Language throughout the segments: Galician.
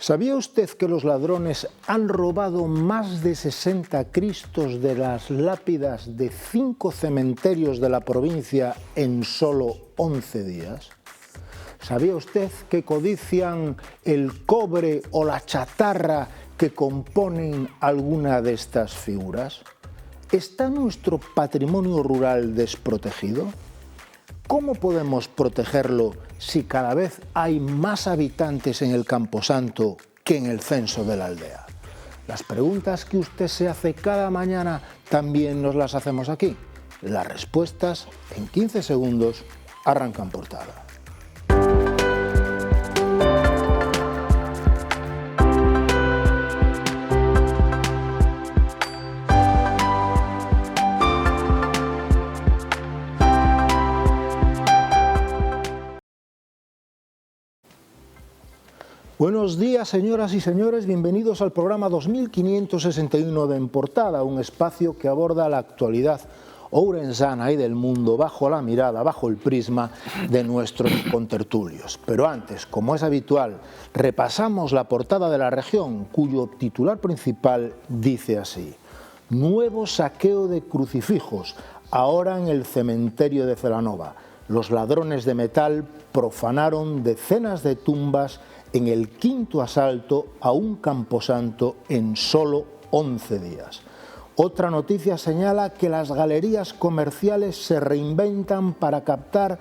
¿Sabía usted que los ladrones han robado más de 60 Cristos de las lápidas de 5 cementerios de la provincia en solo 11 días? ¿Sabía usted que codician el cobre o la chatarra que componen alguna de estas figuras? ¿Está nuestro patrimonio rural desprotegido? ¿Cómo podemos protegerlo si cada vez hay más habitantes en el Camposanto que en el censo de la aldea? Las preguntas que usted se hace cada mañana también nos las hacemos aquí. Las respuestas en 15 segundos arrancan portada. Buenos días, señoras y señores, bienvenidos al programa 2561 de En Portada, un espacio que aborda la actualidad ourensana y del mundo bajo la mirada, bajo el prisma de nuestros contertulios. Pero antes, como es habitual, repasamos la portada de La Región, cuyo titular principal dice así: nuevo saqueo de crucifijos, ahora en el cementerio de Celanova. Los ladrones de metal profanaron decenas de tumbas en el 5º asalto a un camposanto en solo 11 días. Otra noticia señala que las galerías comerciales se reinventan para captar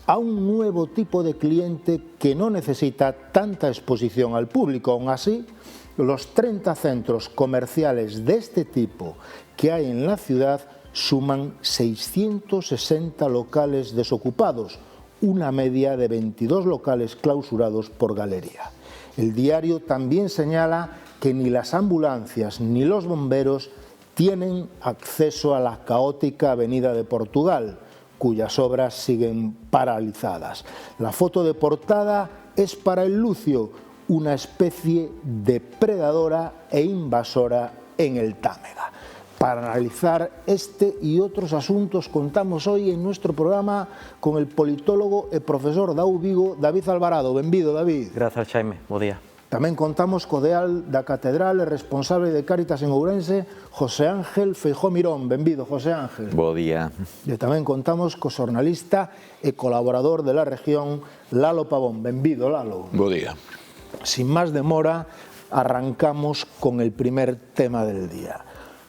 a un nuevo tipo de cliente que no necesita tanta exposición al público. Aún así, los 30 centros comerciales de este tipo que hay en la ciudad suman 660 locales desocupados, una media de 22 locales clausurados por galería. El diario también señala que ni las ambulancias ni los bomberos tienen acceso a la caótica Avenida de Portugal, cuyas obras siguen paralizadas. La foto de portada es para el lucio, una especie depredadora e invasora en el Támega. Para analizar este y otros asuntos contamos hoy en nuestro programa con el politólogo e profesor da Vigo, David Alvarado. Benvido, David. Grazas, Xaime. Bo día. Tamén contamos co deal da Catedral e responsable de Cáritas en Ourense, José Ángel Feijóo Mirón. Benvido, José Ángel. Bo día. E tamén contamos co xornalista e colaborador de La Región, Lalo Pavón. Benvido, Lalo. Bo día. Sin más demora, arrancamos con el primer tema del día.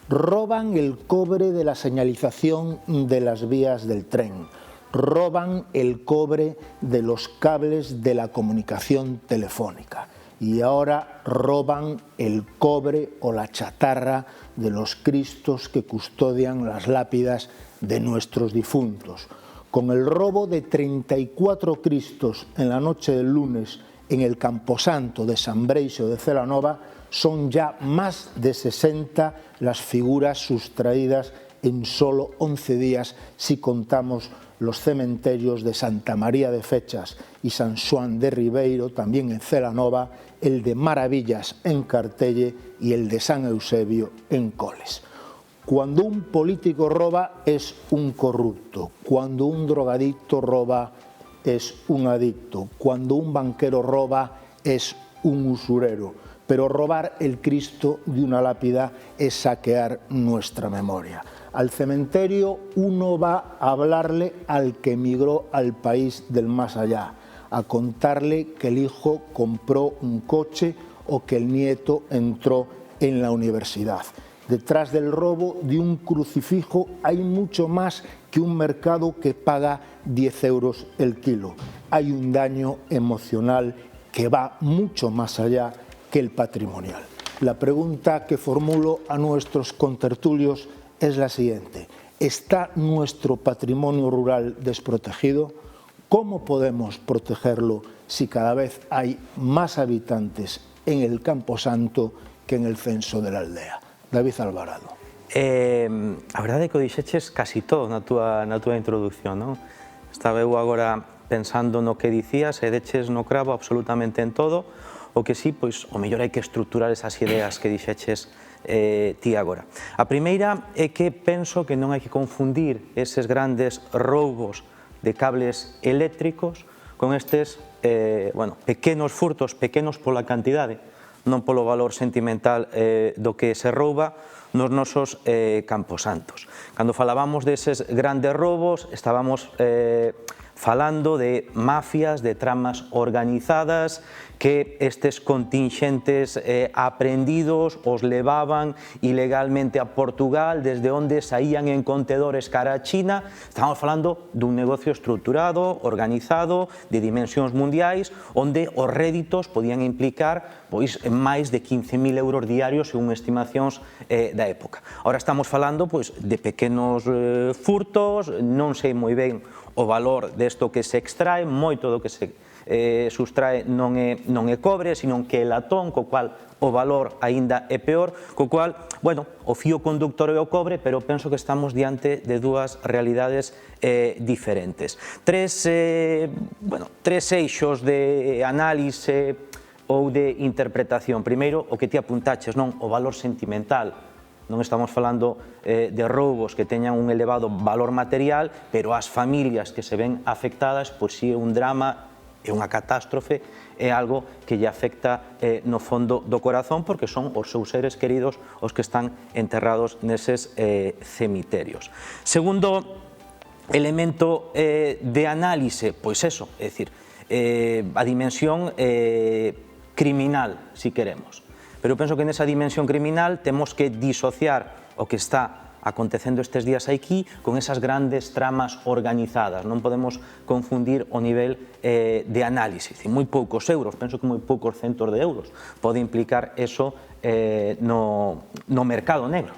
Roban el cobre de la señalización de las vías del tren, roban el cobre de los cables de la comunicación telefónica y ahora roban el cobre o la chatarra de los cristos que custodian las lápidas de nuestros difuntos. Con el robo de 34 cristos en la noche del lunes en el Camposanto de San Breixo de Celanova, son ya más de 60 las figuras sustraídas en solo 11 días si contamos los cementerios de Santa María de Fechas y San Xoán de Ribeiro, también en Celanova, el de Maravillas en Cartelle y el de San Eusebio en Coles. Cuando un político roba es un corrupto, cuando un drogadicto roba es un adicto, cuando un banquero roba es un usurero. Pero robar el Cristo de una lápida es saquear nuestra memoria. Al cementerio uno va a hablarle al que emigró al país del más allá, a contarle que el hijo compró un coche o que el nieto entró en la universidad. Detrás del robo de un crucifijo hay mucho más que un mercado que paga 10 euros el kilo. Hay un daño emocional que va mucho más allá que el patrimonial. La pregunta que formulo a nuestros contertulios es la siguiente: ¿está nuestro patrimonio rural desprotegido? ¿Cómo podemos protegerlo si cada vez hay más habitantes en el Camposanto que en el censo de la aldea? David Alvarado. A verdade é que o dixeches casi todo na túa introducción, non? Estaba eu agora pensando no que dicías e deches no cravo absolutamente en todo. O que sí, pois, o mellor hai que estruturar esas ideas que dixeches ti agora. A primeira é que penso que non hai que confundir eses grandes roubos de cables eléctricos con estes pequenos furtos, pequenos pola cantidade, non polo valor sentimental do que se rouba nos nosos camposantos. Cando falábamos deses grandes robos, estábamos falando de mafias, de tramas organizadas, que estes contingentes aprendidos os levaban ilegalmente a Portugal, desde onde saían en contedores cara a China. Estamos falando dun negocio estruturado, organizado, de dimensións mundiais, onde os réditos podían implicar máis de 15.000 euros diarios según estimacións da época. Ahora estamos falando de pequenos furtos, non sei moi ben o valor desto que se extrae, moito do que se sustrae non é cobre, sino que é latón, co cual o valor aínda é peor, co cual, o fío conductor é o cobre, pero penso que estamos diante de dúas realidades diferentes. Tres eixos de análise ou de interpretación. Primeiro, o que ti apuntaches, non? O valor sentimental. Non estamos falando de roubos que teñan un elevado valor material, pero as familias que se ven afectadas, pois si é un drama, é unha catástrofe, é algo que lle afecta no fondo do corazón, porque son os seus seres queridos os que están enterrados neses cemiterios. Segundo elemento de análise, pois eso, é dicir, a dimensión criminal, si queremos. Pero eu penso que nesa dimensión criminal temos que disociar o que está acontecendo estes días aquí con esas grandes tramas organizadas. Non podemos confundir o nivel de análisis. Moi poucos euros, penso que moi poucos centos de euros pode implicar eso no mercado negro.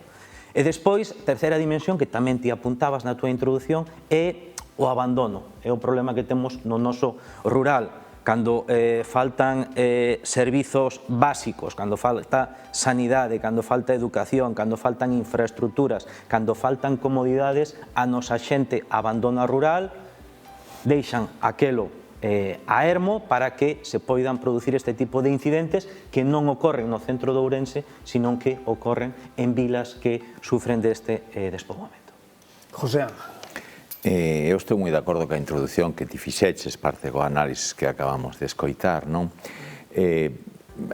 E despois, terceira dimensión, que tamén ti apuntabas na túa introducción, é o abandono. É o problema que temos no noso rural, cando faltan servizos básicos, cando falta sanidade, cando falta educación, cando faltan infraestructuras, cando faltan comodidades, a nosa xente abandona o rural, deixan aquelo a ermo para que se poidan producir este tipo de incidentes que non ocorren no centro de Ourense, sino que ocorren en vilas que sufren deste despoboamento. José Ángel. Eu estou moi de acordo ca introducción que ti fixeches, parte co análisis que acabamos de escoitar, non?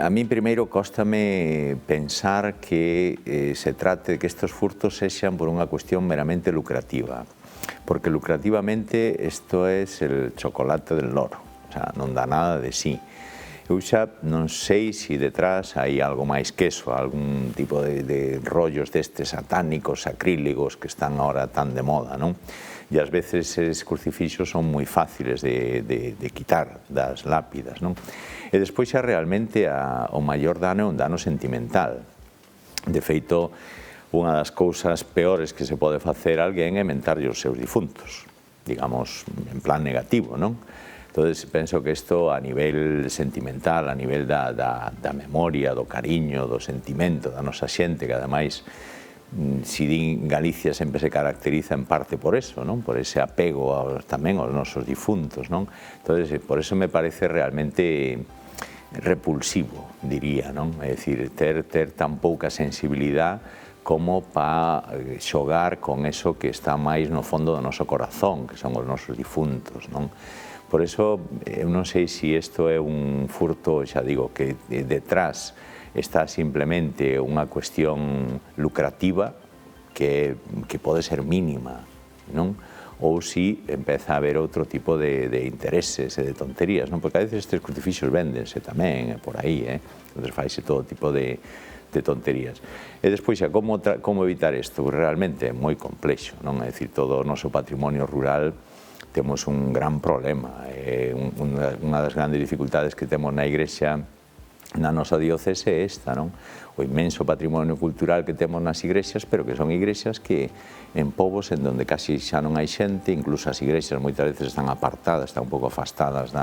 A mí primeiro cóstame pensar que se trate de que estes furtos sexan por unha cuestión meramente lucrativa, porque lucrativamente isto é el chocolate del loro, o sea, non dá nada de sí. Eu xa non sei se detrás hai algo máis que eso, algún tipo de rollos destes satánicos, sacrílegos que están ahora tan de moda, non? E ás veces eses crucifixos son moi fáciles de quitar das lápidas, non? E despois xa realmente o maior dano é un dano sentimental. De feito, unha das cousas peores que se pode facer a alguén é mentarlle os seus difuntos, digamos, en plan negativo, non? Entón, penso que isto a nivel sentimental, a nivel da memoria, do cariño, do sentimento da nosa xente, que ademais, si din Galicia sempre se caracteriza en parte por eso, non? Por ese apego tamén aos nosos difuntos, non? Entón, por eso me parece realmente repulsivo, diría, non? É dicir, ter tan pouca sensibilidade como para xogar con eso que está máis no fondo do noso corazón, que son os nosos difuntos, non? Por eso, eu non sei se isto é un furto, xa digo, que detrás está simplemente unha cuestión lucrativa que pode ser mínima, non? Ou si empeza a haber outro tipo de intereses e de tonterías, non? Porque a veces estes crucifixos véndense tamén por aí, entón faise todo tipo de tonterías. E despois, como evitar isto? Realmente é moi complexo, non? É dicir, todo o noso patrimonio rural temos un gran problema. Unha das grandes dificultades que temos na Igrexa, na nosa diocese, é esta, non? O inmenso patrimonio cultural que temos nas igrexas, pero que son igrexas que en povos en donde casi xa non hai xente, incluso as igrexas moitas veces están apartadas, están un pouco afastadas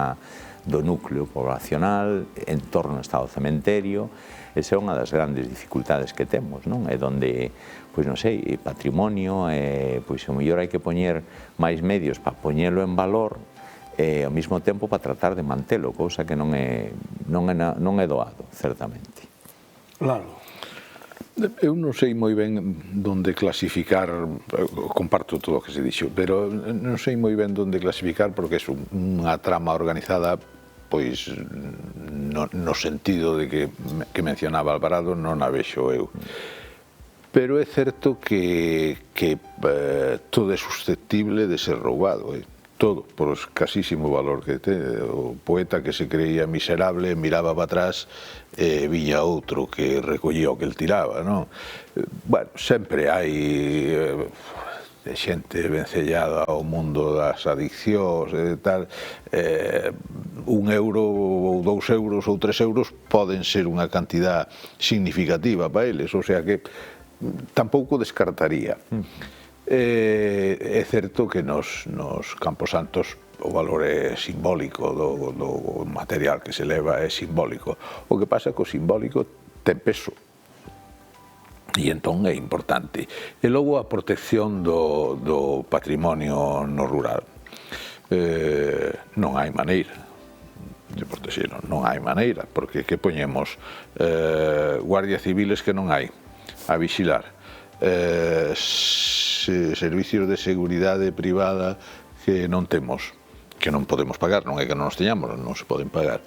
do núcleo poblacional, en torno está o cementerio. Esa é unha das grandes dificultades que temos, non? É donde, pois non sei, patrimonio, pois o mellor hai que poñer máis medios para poñelo en valor e ao mesmo tempo para tratar de mantelo, cousa que non é doado, certamente. Claro. Eu non sei moi ben onde clasificar, comparto todo o que se dixo, pero non sei moi ben onde clasificar porque é unha trama organizada pois no sentido de que mencionaba Alvarado non a vexo eu. Pero é certo que todo é susceptible de ser roubado, todo, por o escasísimo valor que ten. O poeta que se creía miserable miraba para atrás e viña outro que recollía o que el tiraba, non? Bueno, sempre hai xente vencellada ao mundo das adiccións e tal. 1 euro ou 2 euros ou 3 euros poden ser unha cantidad significativa para eles, o sea que tampouco descartaría. É certo que nos camposantos o valor é simbólico do material que se leva é simbólico. O que pasa é que o simbólico ten peso e entón é importante. E logo a protección do patrimonio no rural. Non hai maneira de protexelo, non hai maneira, porque que poñemos guardias civiles que non hai a vixilar, servicios de seguridade privada que non temos, que non podemos pagar, non é que non os teñamos, non se poden pagar,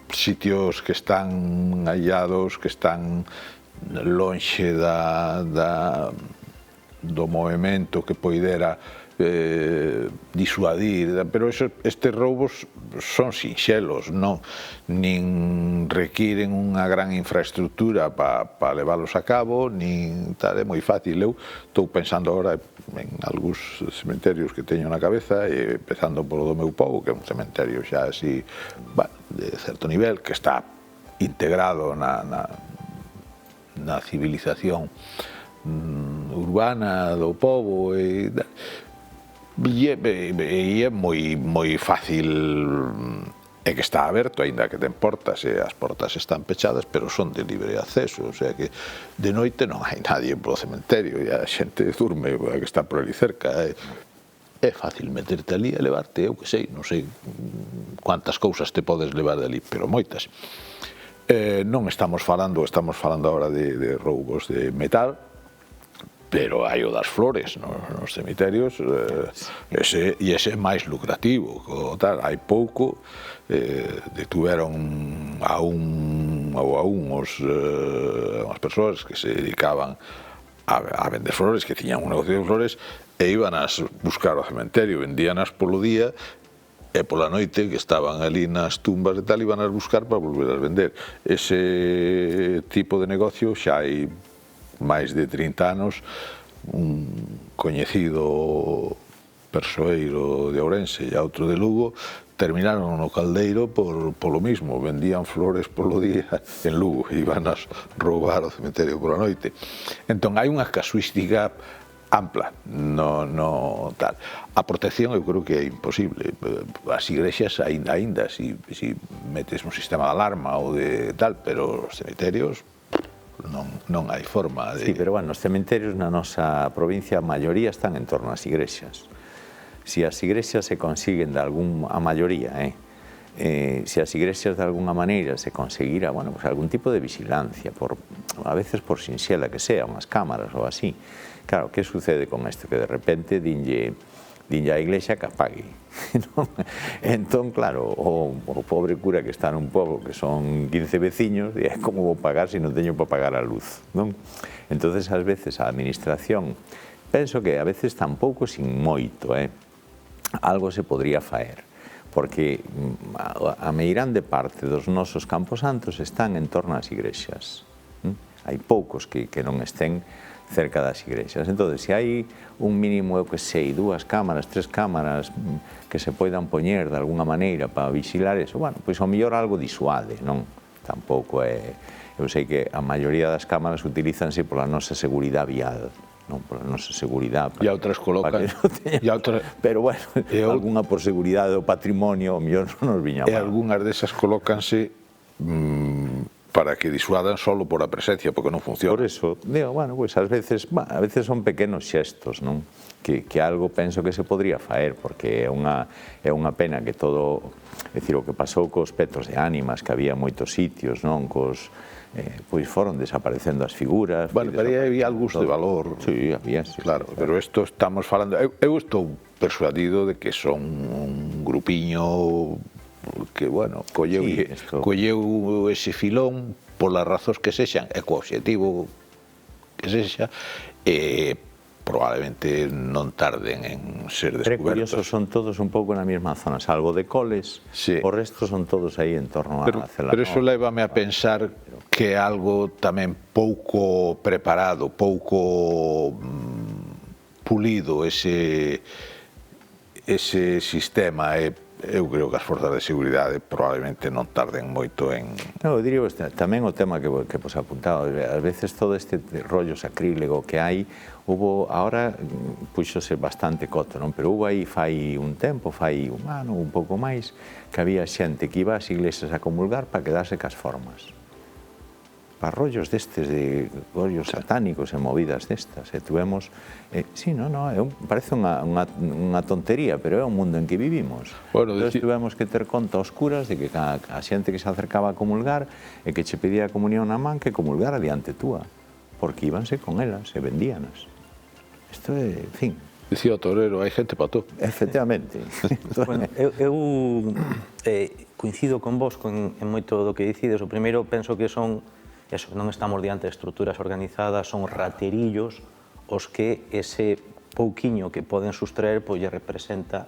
sitios que están aillados, que están lonxe do movimento que poidera disuadir, pero estes roubos son sinxelos, nin requiren unha gran infraestructura para leválos a cabo, nin tal, é moi fácil. Eu estou pensando agora en algúns cementerios que teño na cabeza, empezando polo do meu povo, que é un cementerio xa así, de certo nivel, que está integrado na civilización urbana do povo e é moi fácil, é que está aberto, aínda que ten portas e as portas están pechadas, pero son de libre acceso, o sea que de noite non hai nadie polo cementerio e a xente durme que está por ali cerca. É fácil meterte ali e levarte, eu que sei, non sei cuántas cousas te podes levar de ali, pero moitas. Non estamos falando agora de roubos de metal, pero hai o das flores nos cemiterios, ese é máis lucrativo. Hai pouco detuveron a unhas persoas que se dedicaban a vender flores, que tiñan un negocio de flores, e iban a buscar ao cementerio, vendíanas polo día, e pola noite, que estaban ali nas tumbas e tal, iban a buscar para volver a vender. Ese tipo de negocio xa hai máis de 30 anos. Un coñecido persoeiro de Ourense e outro de Lugo terminaron no caldeiro polo mismo, vendían flores polo día en Lugo e iban a roubar o cementerio pola noite. Entón hai unha casuística ampla, no tal. A protección eu creo que é imposible. As igrexas aínda, si metes un sistema de alarma ou de tal, pero os cementerios non hai forma de... Sí, pero bueno, os cementerios na nosa provincia a maioría están en torno ás igrexas. Si as igrexas se consiguen de a maioría, si as igrexas de alguna maneira se conseguira, bueno, pues algún tipo de vigilancia, a veces por sinxela que sea, unhas cámaras ou así. Claro, que sucede con isto? Que de repente dinlle a iglesia que apague. Entón, claro, o pobre cura que está nun pobo que son 15 veciños, como vou pagar se non teño para pagar a luz, non? Entonces, ás veces, a administración, penso que a veces tampouco sin moito, algo se podría faer, porque a meirande parte dos nosos camposantos están en torno ás igrexas. Hai poucos que non estén cerca das igrexas. Entón, se hai un mínimo, eu que sei, 2 cámaras, 3 cámaras que se poidan poñer de alguna maneira para vigilar eso, bueno, pois ao mellor algo disuade, non? Tampouco é... Eu sei que a maioría das cámaras utilízanse pola nosa seguridade vial, non pola nosa seguridade. E outras colocan... Pero, bueno, algunha por seguridade do patrimonio, ao mellor non nos viña mal. E algunhas desas colócanse para que disuadan solo por a presencia, porque non funciona. Por eso, digo, bueno, pues a veces son pequenos xestos, non? Que algo penso que se podría faer, porque é unha pena que todo É dicir, o que pasou cos petos de ánimas, que había moitos sitios, non? Pois foron desaparecendo as figuras. Bueno, pero aí había algúns de valor. Sí, había, sí. Claro, pero isto estamos falando... Eu estou persuadido de que son un grupiño que, bueno, colleu ese filón polas razóns que sexan e co obxectivo que sexa, probablemente non tarden en ser descubertos. Curiosos, son todos un pouco na mesma zona, salvo de Coles, o resto son todos aí en torno a Celanova. Pero eso lévame a pensar que é algo tamén pouco preparado, pouco pulido ese sistema. Eu creo que as forzas de seguridade probablemente non tarden moito en... Eu diría tamén o tema que vos apuntaba, ás veces todo este rollo sacrílego que hai, ahora puxose bastante coto, non? Pero hubo aí fai un tempo, fai un ano, un pouco máis, que había xente que iba ás iglesias a comulgar para quedarse cas formas. Para rollos destes, de rollos satánicos e movidas destas, e tuvemos... Sí, parece unha tontería, pero é o mundo en que vivimos. Entón tuvemos que ter conta oscuras de que a xente que se acercaba a comulgar e que che pedía a comunión na man, que comulgara diante túa, porque íbanse con elas e vendíanas. Isto é, en fin... Dicía o torero, hai gente para todo. Efectivamente. Bueno, eu coincido con vos en moito do que dicides. O primeiro, penso que son... Eso, non estamos diante de estruturas organizadas, son raterillos os que ese pouquiño que poden sustraer pois lle representa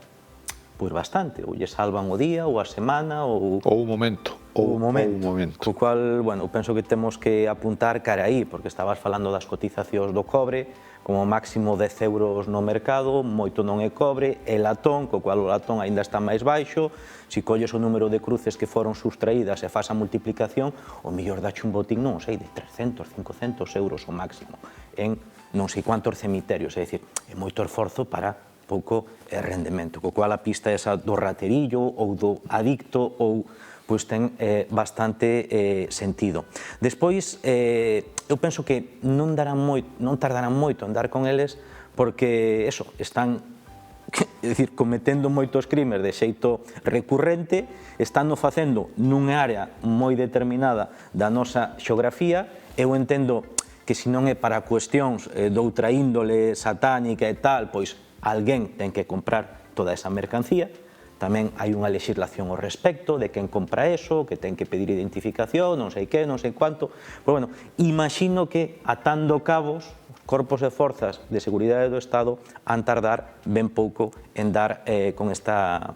pois bastante, ou lle salvan o día, ou a semana, ou un momento. Co cual, bueno, penso que temos que apuntar cara aí, porque estabas falando das cotizacións do cobre, como máximo 10 euros no mercado, moito non é cobre, é latón, co cual o latón aínda está máis baixo. Se colles o número de cruces que foron sustraídas e faz a multiplicación, o mellor dache un botín, non sei, de 300, 500 euros o máximo, en non sei cuántos cemiterios, é dicir, é moito esforzo para pouco rendemento, co cual a pista esa do raterillo ou do adicto ou pois ten bastante sentido. Despois, eu penso que non tardarán moito en dar con eles, porque, eso, están cometendo moitos crimes de xeito recurrente, estando facendo nunha área moi determinada da nosa xeografía. Eu entendo que se non é para cuestións doutra índole satánica e tal, pois alguén ten que comprar toda esa mercancía. Tamén hai unha legislación ao respecto de quen compra eso, que ten que pedir identificación, non sei que, non sei cuánto. Pero, bueno, imagino que atando cabos, corpos e forzas de seguridade do Estado han tardar ben pouco en dar con esta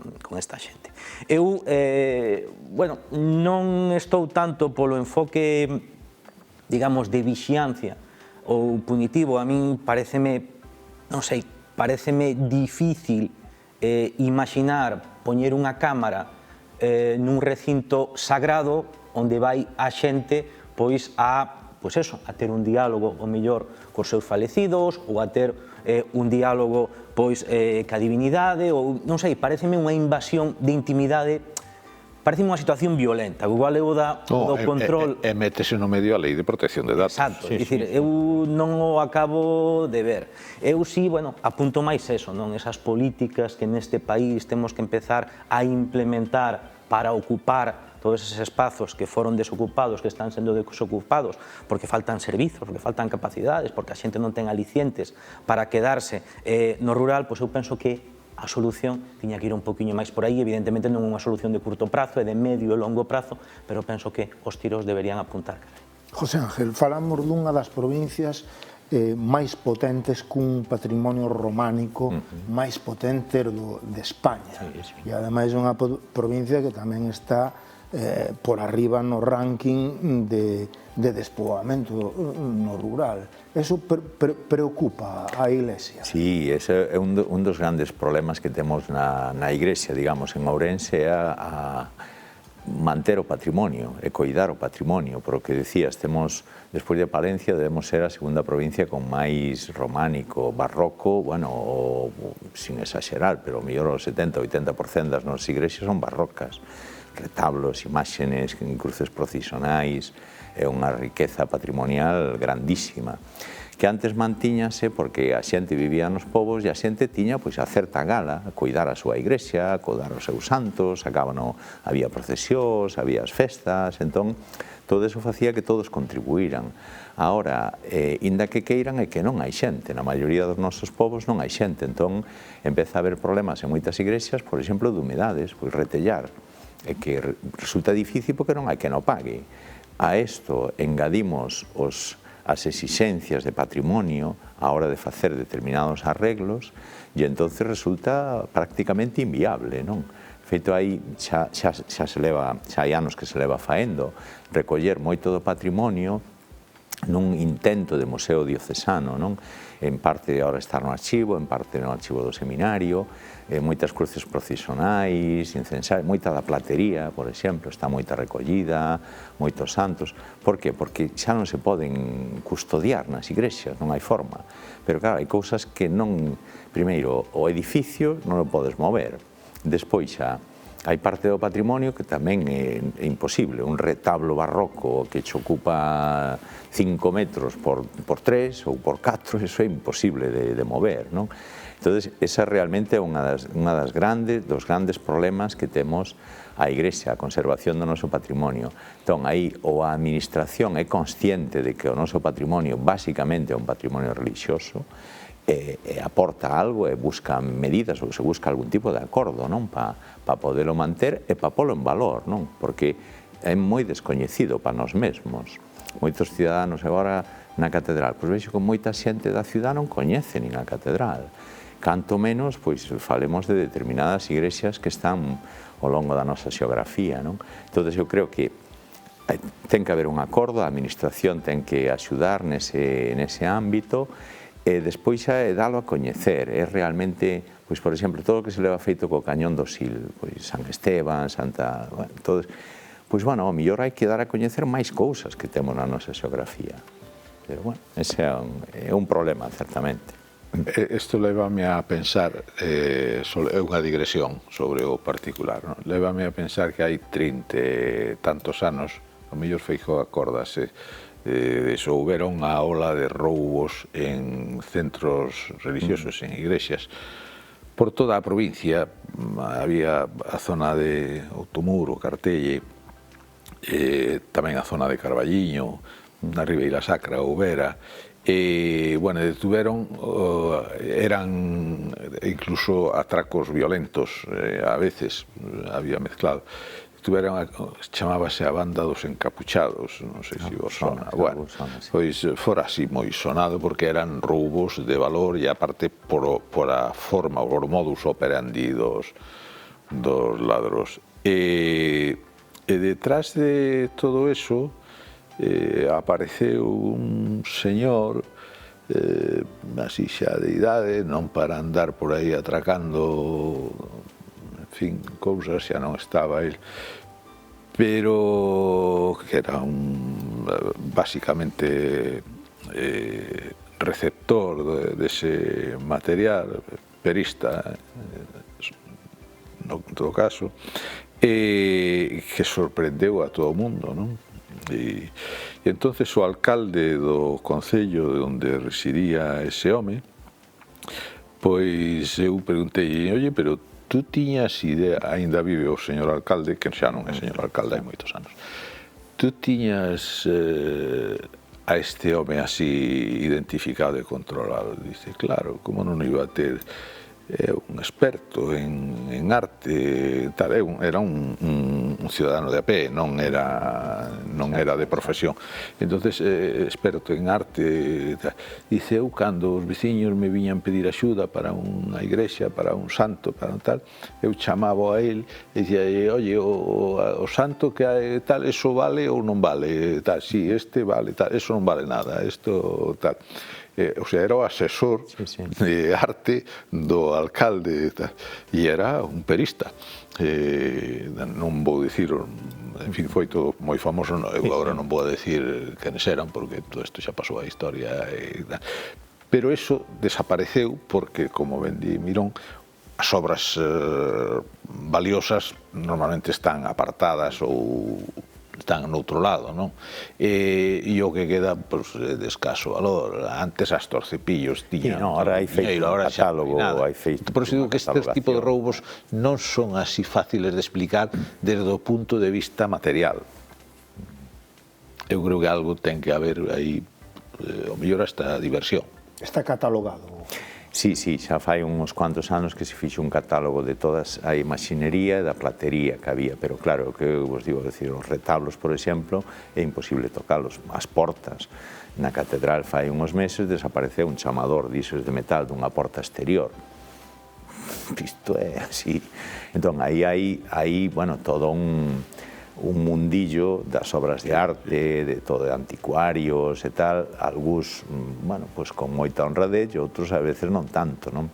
xente. Eu, bueno, non estou tanto polo enfoque, digamos, de vixiancia ou punitivo. A min pareceme, non sei, pareceme difícil imaginar poñer unha cámara nun recinto sagrado onde vai a xente pois a ter un diálogo o mellor cos seus falecidos ou a ter un diálogo pois ca divinidade ou non sei, pareceme unha invasión de intimidade. Pareceme unha situación violenta, igual eu do control... E métese no medio a lei de protección de datos. Exacto, é dicir, eu non o acabo de ver. Eu sí, bueno, apunto máis eso, non? Esas políticas que neste país temos que empezar a implementar para ocupar todos eses espazos que foron desocupados, que están sendo desocupados, porque faltan servizos, porque faltan capacidades, porque a xente non ten alicientes para quedarse no rural, pois eu penso que a solución tiña que ir un poquinho máis por aí. Evidentemente non é unha solución de curto prazo, é de medio e longo prazo, pero penso que os tiros deberían apuntar. José Ángel, falamos dunha das provincias máis potentes cun patrimonio románico máis potente de España. E ademais é unha provincia que tamén está por arriba no ranking de despoboamento no rural. Eso preocupa a Iglesia? Sí, ese é un dos grandes problemas que temos na Iglesia, digamos, en Ourense, é a manter o patrimonio e coidar o patrimonio. Por o que decías, temos, despois de Palencia, debemos ser a segunda provincia con máis románico, barroco, bueno, sin exagerar, pero mellor o 70-80% das nosas iglesias son barrocas. Retablos, imágenes, cruces procesionais, é unha riqueza patrimonial grandísima. que antes mantíñase porque a xente vivía nos povos e a xente tiña pois a certa gala, a cuidar a súa igrexa, a cuidar os seus santos, había procesións, había as festas, entón todo eso facía que todos contribuíran. Ahora, inda que queiran é que non hai xente, na maioría dos nosos povos non hai xente, entón empeza a haber problemas en moitas igrexas, por exemplo, de humedades, pois retellar, que resulta difícil porque non hai que non pague. A isto engadimos as exixencias de patrimonio a hora de facer determinados arreglos e entonces resulta prácticamente inviable, non? Feito aí, xa hai anos que se leva faendo recoller moito do patrimonio nun intento de museo diocesano, non? En parte ahora está no archivo, en parte no archivo do seminario, moitas cruces procesionais, incensarios, moita da platería, por exemplo, está moita recollida, moitos santos. Por que? Porque xa non se poden custodiar nas igrexas, non hai forma. Pero claro, hai cousas que non, primeiro, o edificio non o podes mover. Despois xa hai parte do patrimonio que tamén é imposible. Un retablo barroco que che ocupa 5 metros por 3 ou por 4, eso é imposible de mover, non? Entón, esa realmente é dos grandes problemas que temos a Igrexa, a conservación do noso patrimonio. Entón, aí a administración é consciente de que o noso patrimonio basicamente é un patrimonio religioso, aporta algo e busca medidas ou se busca algún tipo de acordo, non? Para poderlo manter e para polo en valor, non? Porque é moi descoñecido para nós mesmos. Moitos ciudadanos agora na catedral, pois vexo que moita xente da ciudad non coñece nin a catedral. Canto menos, pois falemos de determinadas igrexas que están ao longo da nosa xeografía, non? Entón, eu creo que ten que haber un acordo, a administración ten que axudar nese ámbito, e despois xa é dalo a coñecer, é realmente, pois, por exemplo, todo o que se leva feito co Cañón do Sil, pois San Esteban, Santa... todos, pois, bueno, ao mellor hai que dar a coñecer máis cousas que temos na nosa xeografía. Pero, bueno, ese é un problema, certamente. Isto levame a pensar, é unha digresión sobre o particular, non? Levame a pensar que hai 30 tantos anos, ao mellor Feijóo acórdase, houberon unha ola de roubos en centros religiosos, en igrexas. Por toda a provincia había a zona de Outomuro, Cartelle, tamén a zona de Carballiño, na Ribeira Sacra, Ouvera, e, bueno, detuveron, eran incluso atracos violentos, a veces había mezclado. Chamábase a banda dos encapuchados, non sei se vos sona. Bueno, pois fora así moi sonado porque eran roubos de valor e aparte por a forma, por modus operandi dos ladros. E detrás de todo eso apareceu un señor así xa de idade, non para andar por aí atracando, en fin, cousas, xa non estaba el, pero que era basicamente receptor dese material, perista, no todo caso, que sorprendeu a todo o mundo, non? E entonces o alcalde do concello de onde residía ese home, pois eu preguntei, oye, pero tú tiñas idea, aínda vive o señor alcalde, que xa non é señor alcalde hai moitos anos, tú tiñas a este home así identificado e controlado? Dice, claro, como non iba a ter, un experto en arte, tal, era un ciudadano de a pé, non era de profesión. Entonces, experto en arte, tal. Dice, eu cando os veciños me viñan pedir axuda para unha igrexa, para un santo, para un tal, eu chamaba a él e dicía, oye, o santo que hai tal, eso vale ou non vale, tal, si, este vale, tal, eso non vale nada, isto tal. O sea, era o asesor de arte do alcalde e era un perista. Non vou dicir, en fin, foi todo moi famoso, eu agora non vou dicir quenes eran porque todo isto xa pasou a historia, pero eso desapareceu porque, como ben di Mirón, as obras valiosas normalmente están apartadas ou están no outro lado, non? E o que queda, pois, de escaso valor. Antes hasta os cepillos tiñan... Ahora hai feito un catálogo, hai feito... Por iso digo que este tipo de roubos non son así fáciles de explicar desde o punto de vista material. Eu creo que algo ten que haber aí, o mellor hasta diversión. Está catalogado. Sí, xa fai uns cuantos anos que se fixe un catálogo de todas a imaxinería e da platería que había, pero claro, o que eu vos digo, decir, os retablos, por exemplo, é imposible tocalos. As portas, na catedral fai uns meses desapareceu un chamador disos de metal dunha porta exterior. Isto é así. Entón, aí hai, bueno, todo un mundillo das obras de arte, de todo de anticuarios e tal, algúns, bueno, pois con moita honradez e outros a veces non tanto, non?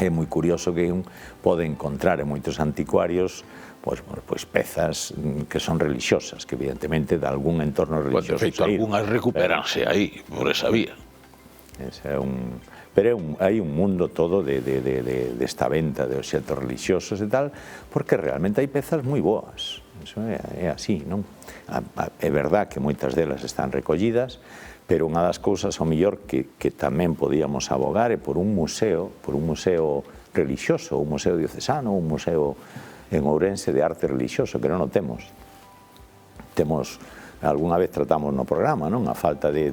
É moi curioso que un pode encontrar en moitos anticuarios pois pezas que son religiosas, que evidentemente de algún entorno religioso. De feito, algunhas recuperanse aí, por esa vía. Pero hai un mundo todo desta venta de obxectos religiosos e tal, porque realmente hai pezas moi boas. Eso é así, non? É verdad que moitas delas están recollidas, pero unha das cousas, ao mellor, que tamén podíamos abogar é por un museo religioso, un museo diocesano, un museo en Ourense de arte religioso, que non o temos. Temos, algunha vez tratamos no programa, non? A falta de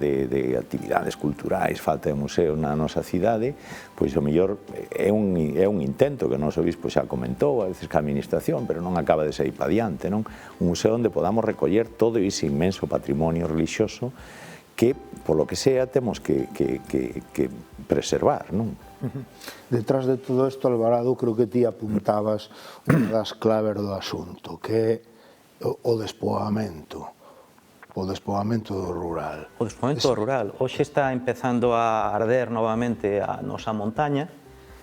actividades culturais, falta de museo na nosa cidade, pois o mellor é un intento que o noso obispo xa comentou, a veces que a administración, pero non acaba de sair pa diante, non? Un museo onde podamos recoller todo ese inmenso patrimonio religioso que, polo que sea, temos que preservar, non? Detrás de todo isto, Alvarado, creo que ti apuntabas unha das claves do asunto, que é o despoamento do rural. O despoamento do rural. Hoxe está empezando a arder novamente a nosa montaña,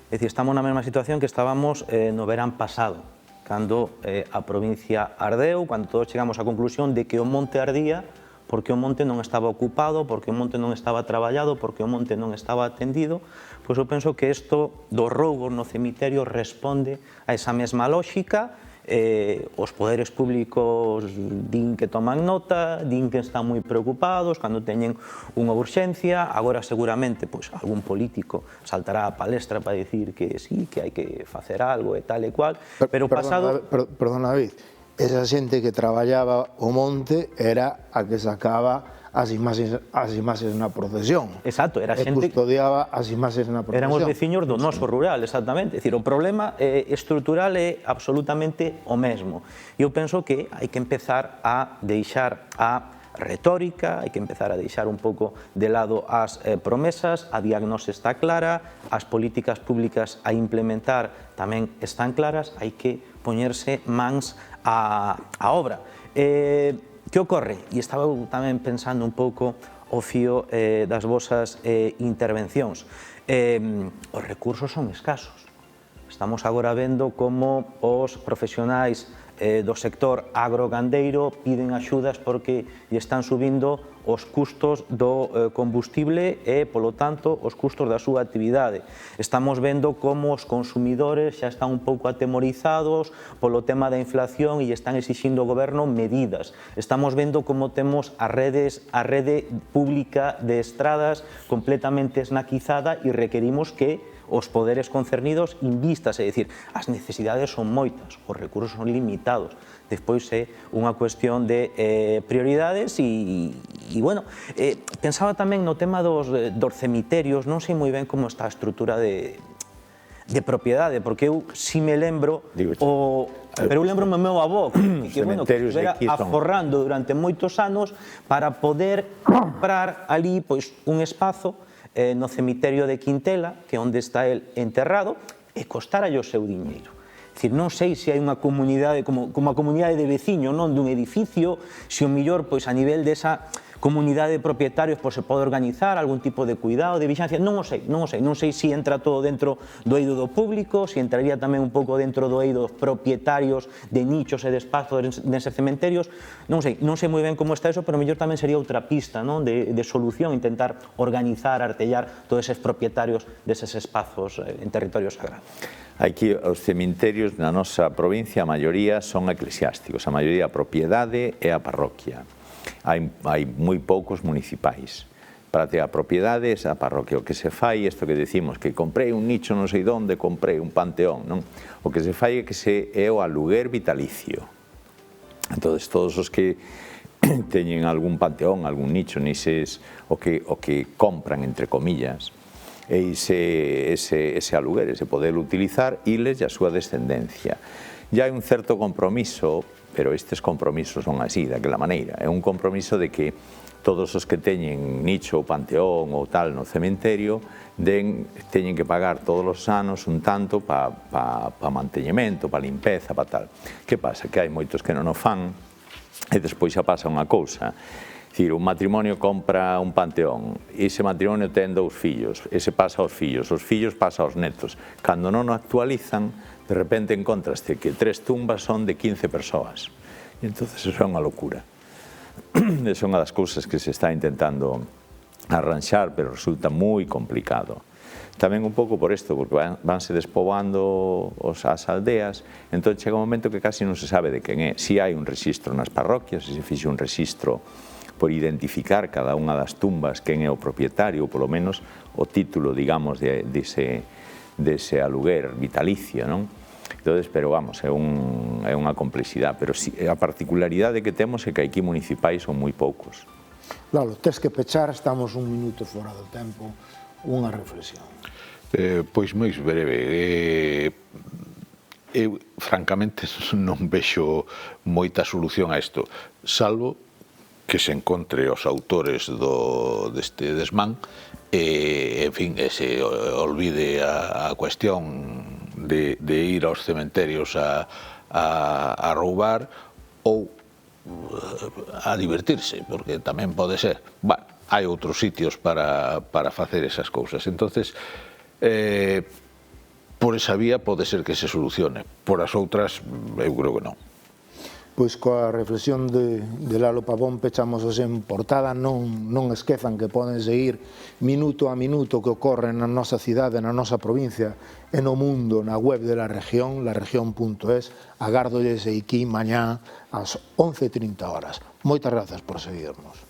é dicir, estamos na mesma situación que estábamos no verán pasado, cando a provincia ardeu, cando todos chegamos á conclusión de que o monte ardía porque o monte non estaba ocupado, porque o monte non estaba traballado, porque o monte non estaba atendido, pois eu penso que isto dos roubos no cemiterio responde a esa mesma lógica. Os poderes públicos din que toman nota, din que están moi preocupados cando teñen unha urxencia. Agora seguramente algún político saltará a palestra para dicir que sí, que hai que facer algo e tal e cual, pero pasado... Perdona, David, esa xente que traballaba o monte era a que sacaba as imaxes na procesión. Exacto, era xente... E custodiaba as imaxes na procesión. Eran os veciños do noso rural, exactamente. É dicir, o problema estrutural é absolutamente o mesmo. Eu penso que hai que empezar a deixar a retórica, hai que empezar a deixar un pouco de lado as promesas, a diagnose está clara, as políticas públicas a implementar tamén están claras, hai que poñerse mans á obra. Que ocorre? E estaba tamén pensando un pouco o fío das vosas intervencións. Os recursos son escasos. Estamos agora vendo como os profesionais do sector agrogandeiro piden axudas porque lle están subindo os custos do combustible e, polo tanto, os custos da súa actividade. Estamos vendo como os consumidores xa están un pouco atemorizados polo tema da inflación e están exixindo ao goberno medidas. Estamos vendo como temos a rede pública de estradas completamente esnaquizada e requerimos que os poderes concernidos invistas, é dicir, as necesidades son moitas, os recursos son limitados. Despois é unha cuestión de prioridades e bueno, pensaba tamén no tema dos cemiterios, non sei moi ben como está a estrutura de propiedade, porque eu si me lembro pero eu lembro o meu avó que estivera aforrando durante moitos anos para poder comprar ali un espazo no cemiterio de Quintela, que é onde está el enterrado, e costaralle o seu diñeiro. É dicir, non sei se hai unha comunidade, como a comunidade de veciño, non dun edificio, se o mellor, a nivel desa, comunidade de propietarios se pode organizar algún tipo de cuidado, de vigilancia, non o sei, non sei se entra todo dentro do eido do público, se entraría tamén un pouco dentro do eido dos propietarios de nichos e de espazos neses cementerios, non sei moi ben como está eso, pero mellor tamén sería outra pista de solución, intentar organizar, artellar todos eses propietarios deses espazos en territorio sagrado. Aquí os cementerios na nosa provincia, a maioría son eclesiásticos, a maioría a propiedade e a parroquia. Hai moi poucos municipais. Para ter a propiedade é a parroquia. O que se fai, isto que decimos, que comprei un nicho non sei onde, comprei un panteón, non? O que se fai é o aluguer vitalicio. Entón, todos os que teñen algún panteón, algún nicho, o que compran, entre comillas, ese aluguer, ese poder utilizar, iles e a súa descendencia. Ya hai un certo compromiso, pero estes compromisos son así, daquela maneira. É un compromiso de que todos os que teñen nicho ou panteón ou tal no cementerio teñen que pagar todos os anos un tanto para manteñemento, para limpeza, para tal. Que pasa? Que hai moitos que non o fan e despois xa pasa unha cousa. Un matrimonio compra un panteón, ese matrimonio ten 2 fillos, ese pasa aos fillos pasa aos netos. Cando non o actualizan, de repente encontraste que 3 tumbas son de 15 persoas. E entón, eso é unha locura. É unha das cousas que se está intentando arranxar, pero resulta moi complicado. Tamén un pouco por isto, porque vanse despoboando as aldeas, entón chega un momento que casi non se sabe de quen é. Si hai un registro nas parroquias, se fixe un registro por identificar cada unha das tumbas quen é o propietario, ou polo menos o título, digamos, dese aluguer vitalicio, non? Entón, pero vamos, é unha complexidade, pero a particularidade que temos é que aquí municipais son moi poucos. Lalo, tes que pechar, estamos un minuto fora do tempo, unha reflexión. Pois moi breve. Eu, francamente, non vexo moita solución a isto, salvo que se encontre os autores deste desmán e, en fin, se olvide a cuestión de ir aos cementerios a roubar ou a divertirse, porque tamén pode ser. Hai outros sitios para facer esas cousas. Entonces, por esa vía pode ser que se solucione. Por as outras, eu creo que non. Pois coa reflexión de Lalo Pavón pechamos hoxe en portada. Non esquezan que poden seguir minuto a minuto que ocorre na nosa cidade, na nosa provincia e no mundo na web de La Región, laregion.es. Agárdolles aquí mañá ás 11:30 horas. Moitas grazas por seguirnos.